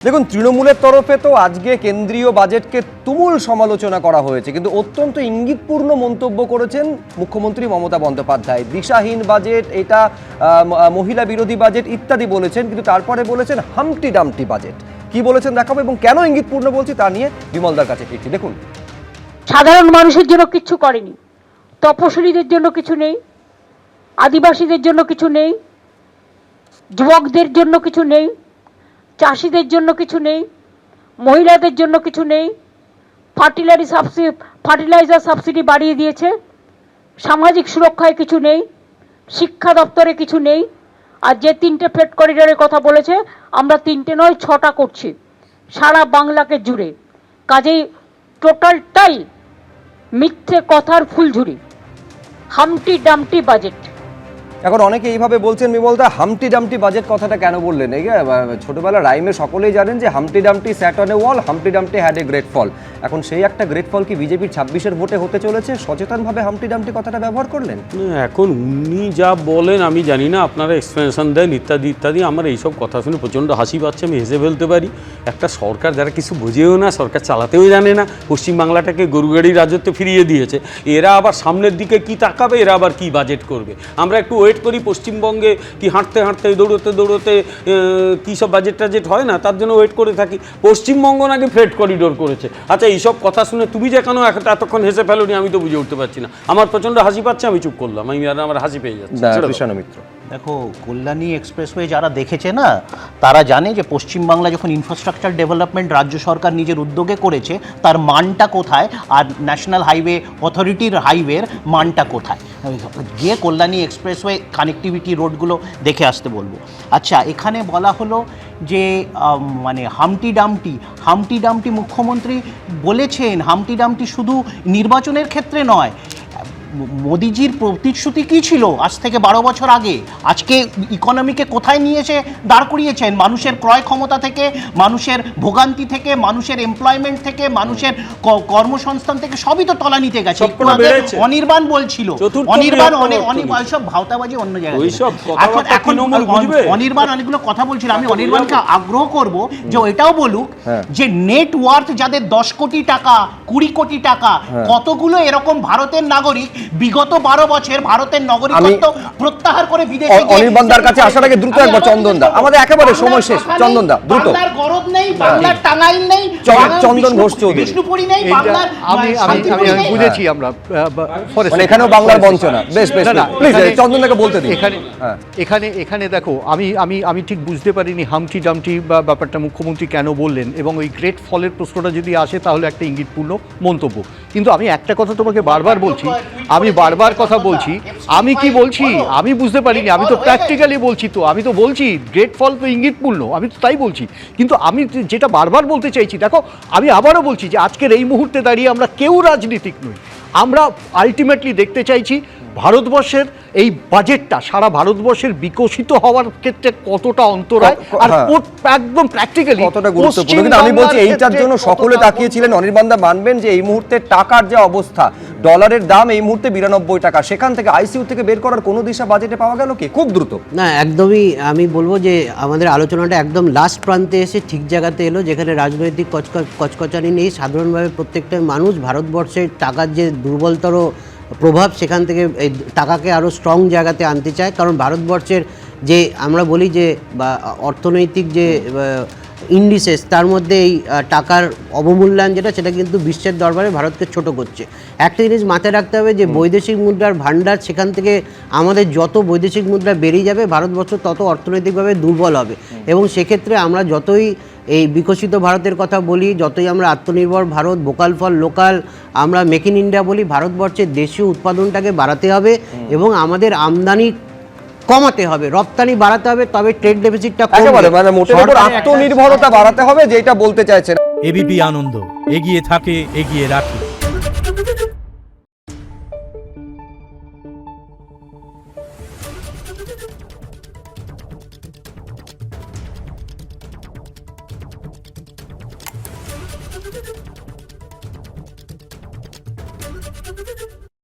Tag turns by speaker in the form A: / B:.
A: দেখুন, তৃণমূলের তরফে তো আজকে কেন্দ্রীয় বাজেটকে তুমুল সমালোচনা করা হয়েছে, কিন্তু অত্যন্ত ইঙ্গিতপূর্ণ মন্তব্য করেছেন মুখ্যমন্ত্রী মমতা বন্দ্যোপাধ্যায়। দিশাহীন বাজেট, এটা মহিলা বিরোধী বাজেট ইত্যাদি বলেছেন, কিন্তু তারপরে বলেছেন হামটি ডামটি বাজেট। কি বলেছেন দেখাবো, এবং কেন ইঙ্গিতপূর্ণ বলছি তা নিয়ে বিমলদার কাছে ফিরছি। দেখুন,
B: সাধারণ মানুষের জন্য কিছু করেনি, তপশিলীদের জন্য কিছু নেই, আদিবাসীদের জন্য কিছু নেই, যুবকদের জন্য কিছু নেই, চাষিদের জন্য কিছু নেই, মহিলাদের জন্য কিছু নেই, ফার্টিলাইজার সাবসিডি বাড়িয়ে দিয়েছে, সামাজিক সুরক্ষায় কিছু নেই, শিক্ষা দপ্তরে কিছু নেই। আর যে 3টে ফ্রেট করিডোরের কথা বলেছে, আমরা 3টে নয় 6টা করছি সারা বাংলাকে জুড়ে। কাজেই টোটালটাই মিথ্যে কথার ফুলঝুরি, হামটি ডামটি বাজেট।
A: এখন অনেকে এইভাবে বলছেন, বিমলদা হামটি ডামটি বাজেট কথাটা কেন বললেন? এই ছোটবেলা রাইমে সকলেই জানেন যে Humpty Dumpty sat on a wall, Humpty Dumpty had a great fall. এখন সেই একটা গ্রেট ফল কি বিজেপির 26-এর ভোটে হতে চলেছে? সচেতনভাবে হামটি ডামটি কথাটা ব্যবহার করলেন।
C: এখন উনি যা বলেন আমি জানি না, আপনারা এক্সপ্লেনেশন দেন ইত্যাদি ইত্যাদি। আমার এইসব কথা শুনে প্রচণ্ড হাসি পাচ্ছে, আমি হেসে ফেলতে পারি। একটা সরকার যারা কিছু বোঝেও না, সরকার চালাতেও জানে না, পশ্চিমবাংলাটাকে গরুগাড়ি রাজত্বে ফিরিয়ে দিয়েছে। এরা আবার সামনের দিকে কি তাকাবে, এরা আবার কি বাজেট করবে? আমরা একটু ওয়েট করি, পশ্চিমবঙ্গে কি হাঁটতে হাঁটতে দৌড়তে দৌড়তে কী সব বাজেট টাজেট হয় না, তার জন্য ওয়েট করে থাকি। পশ্চিমবঙ্গ নাকি ফ্রেট করিডোর করেছে। আচ্ছা, এইসব কথা শুনে তুমি যে কেন এতক্ষণ হেসে ফেলোনি আমি তো বুঝে উঠতে পারছি না। আমার প্রচণ্ড হাসি পাচ্ছে, আমি চুপ করলাম, আমার হাসি পেয়ে যাচ্ছে।
D: দেখো, কল্যাণী এক্সপ্রেসওয়ে যারা দেখেছে না, তারা জানে যে পশ্চিমবাংলা যখন ইনফ্রাস্ট্রাকচার ডেভেলপমেন্ট রাজ্য সরকার নিজের উদ্যোগে করেছে, তার মানটা কোথায়, আর ন্যাশনাল হাইওয়ে অথরিটির হাইওয়ের মানটা কোথায়। গিয়ে কল্যাণী এক্সপ্রেসওয়ে কানেক্টিভিটি রোডগুলো দেখে আসতে বলবো। আচ্ছা, এখানে বলা হলো যে মানে হামটি ডামটি মুখ্যমন্ত্রী বলেছেন। হামটি ডামটি শুধু নির্বাচনের ক্ষেত্রে নয়, মোদিজির প্রতিশ্রুতি কী ছিল আজ থেকে 12 বছর আগে? আজকে ইকোনমিকে কোথায় নিয়ে এসে দাঁড় করিয়েছেন? মানুষের ক্রয় ক্ষমতা থেকে, মানুষের ভোগান্তি থেকে, মানুষের এমপ্লয়মেন্ট থেকে, মানুষের কর্মসংস্থান থেকে সবই তো তলানিতে গেছে। অনির্বাণ বলছিল, অনির্বাণ সব ভাওতাবাজি অন্য জায়গায়। এখন অনির্বাণ অনেকগুলো কথা বলছিল। আমি অনির্বাণকে আগ্রহ করব যে এটাও বলুক যে নেট ওয়ার্থ যাদের 10 কোটি টাকা, 20 কোটি টাকা, কতগুলো এরকম ভারতের নাগরিক বিগত 12 বছর ভারতের নাগরিকত্ব প্রত্যাহার করে বিদেশে গিয়ে।
A: অনির্বাণদার কাছে আসার আগে দ্রুত একবার চন্দনদা, আমাদের একেবারে সময় শেষ। চন্দনদা দ্রুত।
D: বাংলার গরদ নেই, বাংলার টাঙ্গাইল নেই,
A: চন্দন ঘোষ চৌধুরী,
D: বিষ্ণুপুরি নেই, বাংলার
E: আমি বুঝেছি আমরা
A: মানে এখানেও বাংলার বঞ্চনা। বেশ বেশ, প্লিজ চন্দনদাকে বলতে দিন।
E: এখানে দেখো, আমি ঠিক বুঝতে পারিনি হামটি ডামটি বা ব্যাপারটা মুখ্যমন্ত্রী কেন বললেন, এবং ওই গ্রেট ফলের প্রশ্নটা যদি আসে তাহলে একটা ইঙ্গিতপূর্ণ মন্তব্য। কিন্তু আমি একটা কথা তোমাকে বারবার বলছি, আমি কি বলছি আমি বুঝতে পারিনি। আমি তো প্র্যাকটিক্যালি বলছি, আমি তো বলছি গ্রেট ফল তো ইঙ্গিতপূর্ণ, আমি তো তাই বলছি। কিন্তু আমি যেটা বারবার বলতে চাইছি, দেখো আমি আবারও বলছি যে আজকের এই মুহূর্তে দাঁড়িয়ে আমরা কেউ রাজনীতিক নই। আমরা আলটিমেটলি দেখতে চাইছি ভারতবর্ষের এই বাজেটটা সারা ভারতবর্ষের বিকশিত হওয়ার ক্ষেত্রে কতটা অন্তরায় আর একদম প্র্যাকটিক্যালি
A: কতটা গুরুত্বপূর্ণ। কিন্তু আমি বলছি এইটার জন্য সকলে তাকিয়েছিলেন। অনির্বাণদা মানবেন যে এই মুহূর্তে টাকার যে অবস্থা, ডলারের দাম এই মুহূর্তে 92 টাকা, সেখান থেকে আইসিইউ থেকে বের করার কোনো দিশা বাজেটে পাওয়া গেল কি? খুব দ্রুত
F: না, একদমই আমি বলবো যে আমাদের আলোচনাটা একদম লাস্ট প্রান্তে এসে ঠিক জায়গাতে এলো, যেখানে রাজনৈতিক কচকচানি নেই। সাধারণভাবে প্রত্যেকটা মানুষ ভারতবর্ষের টাকার যে দুর্বলতর প্রভাব, সেখান থেকে এই টাকাকে আরও স্ট্রং জায়গাতে আনতে চায়। কারণ ভারতবর্ষের যে আমরা বলি যে বা অর্থনৈতিক যে ইন্ডিসেস, তার মধ্যে এই টাকার অবমূল্যায়ন যেটা, সেটা কিন্তু বিশ্বের দরবারে ভারতকে ছোট করছে। একটা জিনিস মাথায় রাখতে হবে যে বৈদেশিক মুদ্রার ভাণ্ডার, সেখান থেকে আমাদের যত বৈদেশিক মুদ্রা বেরিয়ে যাবে, ভারতবর্ষ তত অর্থনৈতিকভাবে দুর্বল হবে। এবং সেক্ষেত্রে আমরা যতই এই বিকশিত ভারতের কথা বলি, যতই আমরা আত্মনির্ভর ভারত, ভোকাল ফর লোকাল, আমরা মেক ইন ইন্ডিয়া বলি, ভারতবর্ষের দেশীয় উৎপাদনটাকে বাড়াতে হবে এবং আমাদের আমদানি কমাতে হবে, রপ্তানি বাড়াতে হবে, তবে ট্রেড ডেফিসিটটা
A: একেবারে মানে মোটের উপর আত্মনির্ভরতা বাড়াতে হবে, যেটা বলতে চাইছেন।
G: এবিপি আনন্দ এগিয়ে থাকে, এগিয়ে রাখে।